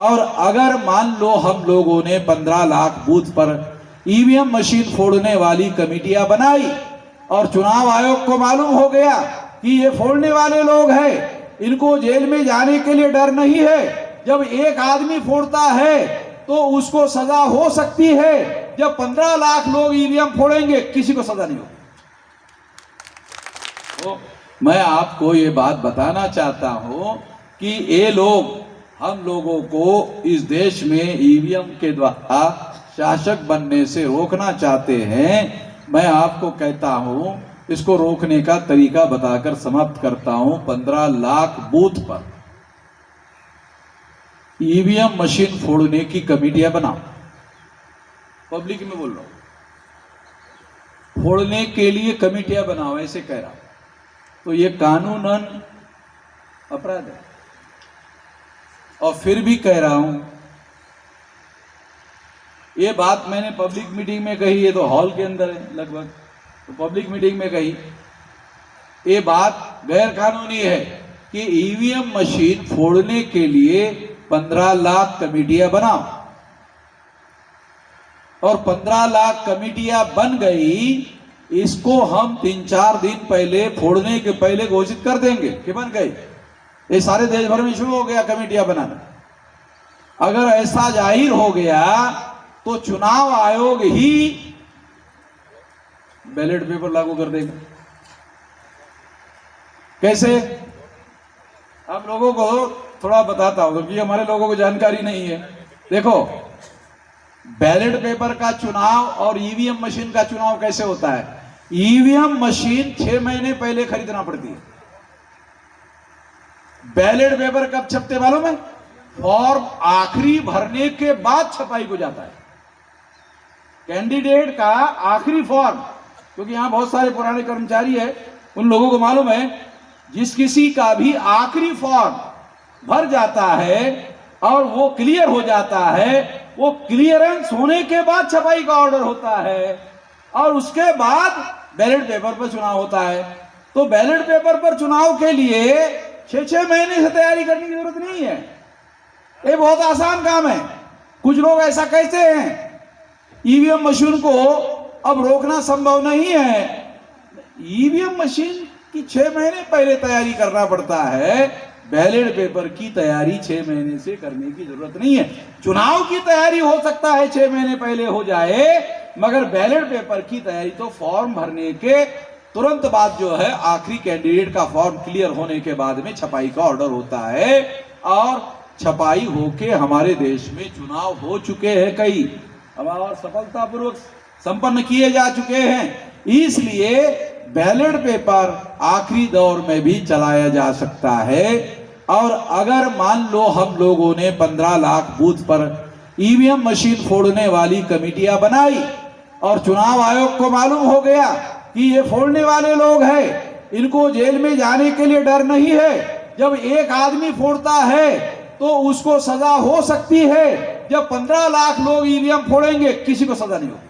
और अगर मान लो हम लोगों ने 15 लाख बूथ पर ईवीएम मशीन फोड़ने वाली कमेटियां बनाई और चुनाव आयोग को मालूम हो गया कि ये फोड़ने वाले लोग हैं, इनको जेल में जाने के लिए डर नहीं है। जब एक आदमी फोड़ता है तो उसको सजा हो सकती है, जब 15 लाख लोग ईवीएम फोड़ेंगे किसी को सजा नहीं होगी। तो मैं आपको ये बात बताना चाहता हूं कि ये लोग हम लोगों को इस देश में ईवीएम के द्वारा शासक बनने से रोकना चाहते हैं। मैं आपको कहता हूं, इसको रोकने का तरीका बताकर समाप्त करता हूं। 15 लाख बूथ पर ईवीएम मशीन फोड़ने की कमेटियां बनाओ। पब्लिक में बोल रहा हूं, फोड़ने के लिए कमेटियां बनाओ, ऐसे कह रहा हूं। तो ये कानूनन अपराध है। और फिर भी कह रहा हूं, ये बात मैंने पब्लिक मीटिंग में कही, ये तो हॉल के अंदर है लगभग, तो पब्लिक मीटिंग में कही, ये बात गैर कानूनी है कि ईवीएम मशीन फोड़ने के लिए 15 लाख कमेटियां बनाओ। और 15 लाख कमेटियां बन गई, इसको हम 3-4 दिन पहले, फोड़ने के पहले घोषित कर देंगे कि बन गई। ये सारे देश भर में शुरू हो गया कमेटियां बनाना। अगर ऐसा जाहिर हो गया तो चुनाव आयोग ही बैलेट पेपर लागू कर देगा। कैसे? आप लोगों को थोड़ा बताता हूं क्योंकि हमारे लोगों को जानकारी नहीं है। देखो, बैलेट पेपर का चुनाव और ईवीएम मशीन का चुनाव कैसे होता है। ईवीएम मशीन 6 महीने पहले खरीदना पड़ती है। बैलेट पेपर कब छपते मालूम है? फॉर्म आखिरी भरने के बाद छपाई को जाता है। कैंडिडेट का आखिरी फॉर्म, क्योंकि यहां बहुत सारे पुराने कर्मचारी है, उन लोगों को मालूम है, जिस किसी का भी आखिरी फॉर्म भर जाता है और वो क्लियर हो जाता है, वो क्लियरेंस होने के बाद छपाई का ऑर्डर होता है और उसके बाद बैलेट पेपर पर चुनाव होता है। तो बैलेट पेपर पर चुनाव के लिए 6-6 महीने से तैयारी करने की जरूरत नहीं है। ये बहुत आसान काम है। कुछ लोग ऐसा कहते हैं ईवीएम मशीन को अब रोकना संभव नहीं है। ईवीएम मशीन की 6 महीने पहले तैयारी करना पड़ता है। बैलेट पेपर की तैयारी 6 महीने से करने की जरूरत नहीं है। चुनाव की तैयारी हो सकता है 6 महीने पहले हो जाए, मगर बैलेट पेपर की तैयारी तो फॉर्म भरने के तुरंत बाद जो है, आखिरी कैंडिडेट का फॉर्म क्लियर होने के बाद में छपाई का ऑर्डर होता है। और छपाई होके हमारे देश में चुनाव हो चुके हैं, कई और सफलतापूर्वक संपन्न किए जा चुके हैं। इसलिए बैलेट पेपर आखिरी दौर में भी चलाया जा सकता है। और अगर मान लो हम लोगों ने 15 लाख बूथ पर ईवीएम मशीन फोड़ने वाली कमेटियां बनाई और चुनाव आयोग को मालूम हो गया कि ये फोड़ने वाले लोग हैं, इनको जेल में जाने के लिए डर नहीं है। जब एक आदमी फोड़ता है तो उसको सजा हो सकती है, जब 15 लाख लोग ईवीएम फोड़ेंगे किसी को सजा नहीं होगी।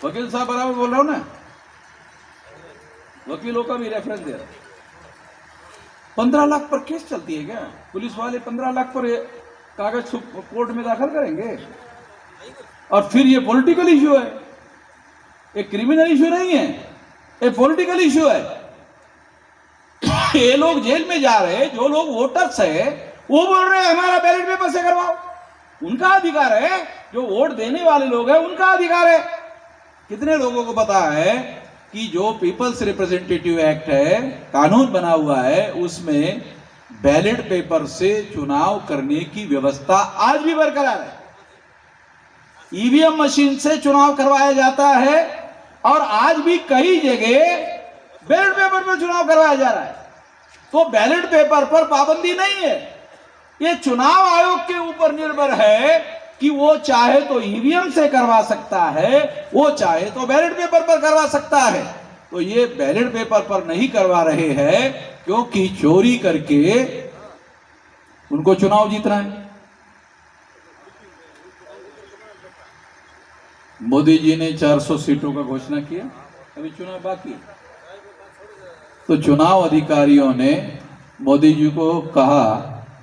वकील साहब बराबर बोल रहा हूं ना, वकीलों का भी रेफरेंस दे रहा। 15 लाख पर केस चलती है क्या? पुलिस वाले 15 लाख पर कागज कोर्ट में दाखिल करेंगे? और फिर ये पॉलिटिकल इशू है, एक क्रिमिनल इशू नहीं है, ये पॉलिटिकल इशू है। ये लोग जेल में जा रहे हैं, जो लोग वोटर्स है वो बोल रहे हैं हमारा बैलेट पेपर से करवाओ। उनका अधिकार है, जो वोट देने वाले लोग हैं उनका अधिकार है। कितने लोगों को पता है कि जो पीपल्स रिप्रेजेंटेटिव एक्ट है, कानून बना हुआ है, उसमें बैलेट पेपर से चुनाव करने की व्यवस्था आज भी बरकरार है। ईवीएम मशीन से चुनाव करवाया जाता है और आज भी कई जगह बैलेट पेपर पर चुनाव करवाया जा रहा है। तो बैलेट पेपर पर पाबंदी नहीं है, ये चुनाव आयोग के ऊपर निर्भर है कि वो चाहे तो ईवीएम से करवा सकता है, वो चाहे तो बैलेट पेपर पर करवा सकता है। तो ये बैलेट पेपर पर नहीं करवा रहे हैं क्योंकि चोरी करके उनको चुनाव जीतना है। मोदी जी ने 400 सीटों का घोषणा किया, अभी चुनाव बाकी है। तो चुनाव अधिकारियों ने मोदी जी को कहा,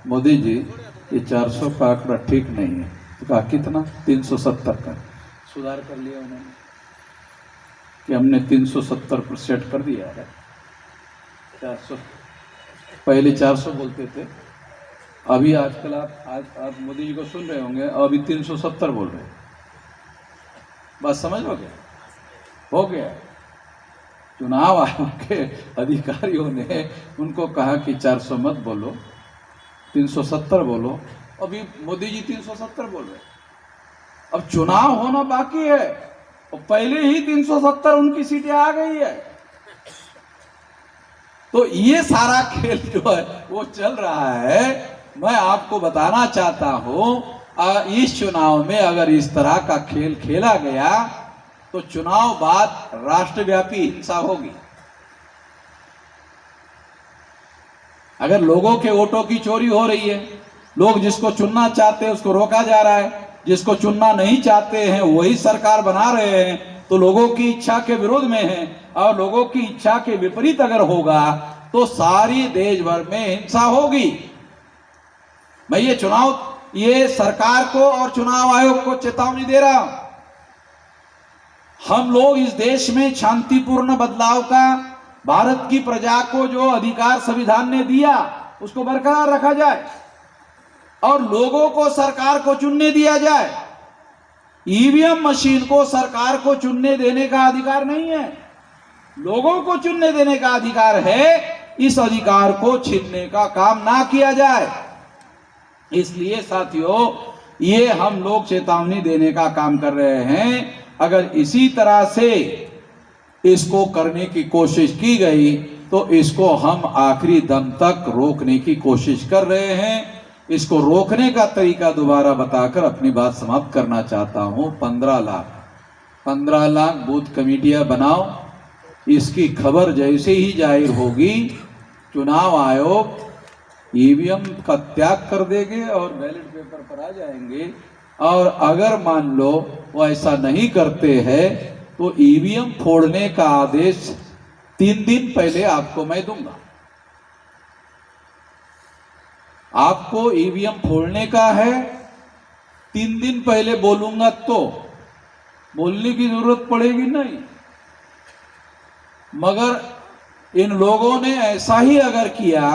मोदी जी ये 400 का आंकड़ा ठीक नहीं है। तो कहा कितना? 370 का। सुधार कर लिया उन्होंने कि हमने 370 पर सेट कर दिया है। 400, पहले 400 बोलते थे, अभी आजकल आप मोदी जी को सुन रहे होंगे, अभी 370 बोल रहे हैं। बात समझ लोगे? हो गया। चुनाव आयोग के अधिकारियों ने उनको कहा कि 400 मत बोलो, 370 बोलो। अभी मोदी जी 370 बोल रहे। अब चुनाव होना बाकी है और पहले ही 370 उनकी सीटें आ गई है। तो ये सारा खेल जो है वो चल रहा है। मैं आपको बताना चाहता हूं, इस चुनाव में अगर इस तरह का खेल खेला गया तो चुनाव बाद राष्ट्रव्यापी हिंसा होगी। अगर लोगों के वोटों की चोरी हो रही है, लोग जिसको चुनना चाहते हैं उसको रोका जा रहा है, जिसको चुनना नहीं चाहते हैं वही सरकार बना रहे हैं, तो लोगों की इच्छा के विरोध में है। और लोगों की इच्छा के विपरीत अगर होगा तो सारी देश भर में हिंसा होगी। मैं ये सरकार को और चुनाव आयोग को चेतावनी दे रहा हूं। हम लोग इस देश में शांतिपूर्ण बदलाव का, भारत की प्रजा को जो अधिकार संविधान ने दिया उसको बरकरार रखा जाए और लोगों को सरकार को चुनने दिया जाए। ईवीएम मशीन को सरकार को चुनने देने का अधिकार नहीं है, लोगों को चुनने देने का अधिकार है। इस अधिकार को छीनने का काम ना किया जाए। इसलिए साथियों, ये हम लोग चेतावनी देने का काम कर रहे हैं। अगर इसी तरह से इसको करने की कोशिश की गई तो इसको हम आखिरी दम तक रोकने की कोशिश कर रहे हैं। इसको रोकने का तरीका दोबारा बताकर अपनी बात समाप्त करना चाहता हूं। 15 लाख बूथ कमेटियां बनाओ। इसकी खबर जैसे ही जाहिर होगी, चुनाव आयोग ईवीएम का त्याग कर देंगे और बैलेट पेपर पर आ जाएंगे। और अगर मान लो वो ऐसा नहीं करते हैं तो ईवीएम फोड़ने का आदेश 3 दिन पहले आपको मैं दूंगा। आपको ईवीएम फोड़ने का है, 3 दिन पहले बोलूंगा तो बोलने की जरूरत पड़ेगी नहीं। मगर इन लोगों ने ऐसा ही अगर किया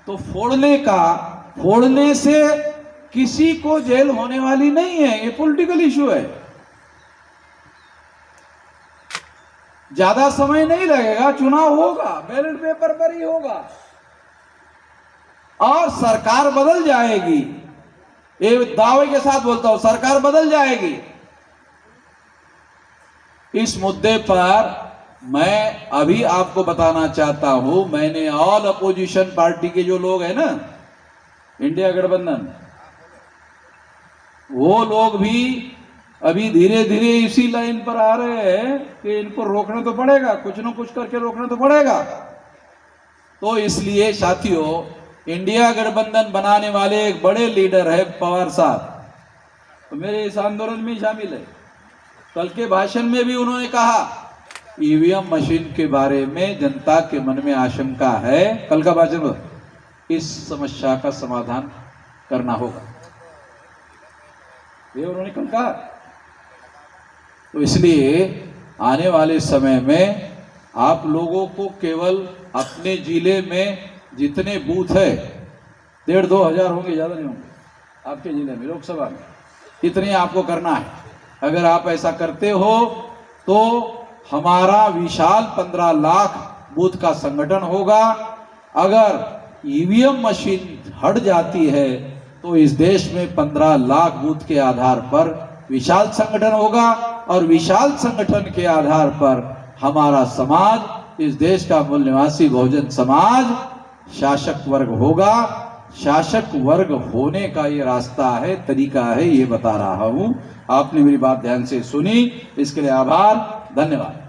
तो फोड़ने से किसी को जेल होने वाली नहीं है। ये पॉलिटिकल इशू है, ज्यादा समय नहीं लगेगा, चुनाव होगा, बैलेट पेपर पर ही होगा और सरकार बदल जाएगी। ये दावे के साथ बोलता हूं, सरकार बदल जाएगी। इस मुद्दे पर मैं अभी आपको बताना चाहता हूं, मैंने ऑल अपोजिशन पार्टी के जो लोग हैं ना, इंडिया गठबंधन, वो लोग भी अभी धीरे धीरे इसी लाइन पर आ रहे हैं कि इनको रोकना तो पड़ेगा, कुछ ना कुछ करके रोकना तो पड़ेगा। तो इसलिए साथियों, इंडिया गठबंधन बनाने वाले एक बड़े लीडर है पवार साहब, तो मेरे इस आंदोलन में शामिल है। कल के भाषण में भी उन्होंने कहा ईवीएम मशीन के बारे में जनता के मन में आशंका है। कल का भाषण, इस समस्या का समाधान करना होगा, ये उन्होंने कल कहा। तो इसलिए आने वाले समय में आप लोगों को केवल अपने जिले में जितने बूथ है, 1,500-2 हजार होंगे, ज्यादा नहीं होंगे आपके जिले में, लोकसभा में, इतने आपको करना है। अगर आप ऐसा करते हो तो हमारा विशाल 15 लाख बूथ का संगठन होगा। अगर ईवीएम मशीन हट जाती है तो इस देश में 15 लाख बूथ के आधार पर विशाल संगठन होगा और विशाल संगठन के आधार पर हमारा समाज, इस देश का मूल निवासी बहुजन समाज शासक वर्ग होगा। शासक वर्ग होने का ये रास्ता है, तरीका है, ये बता रहा हूं। आपने मेरी बात ध्यान से सुनी, इसके लिए आभार, धन्यवाद।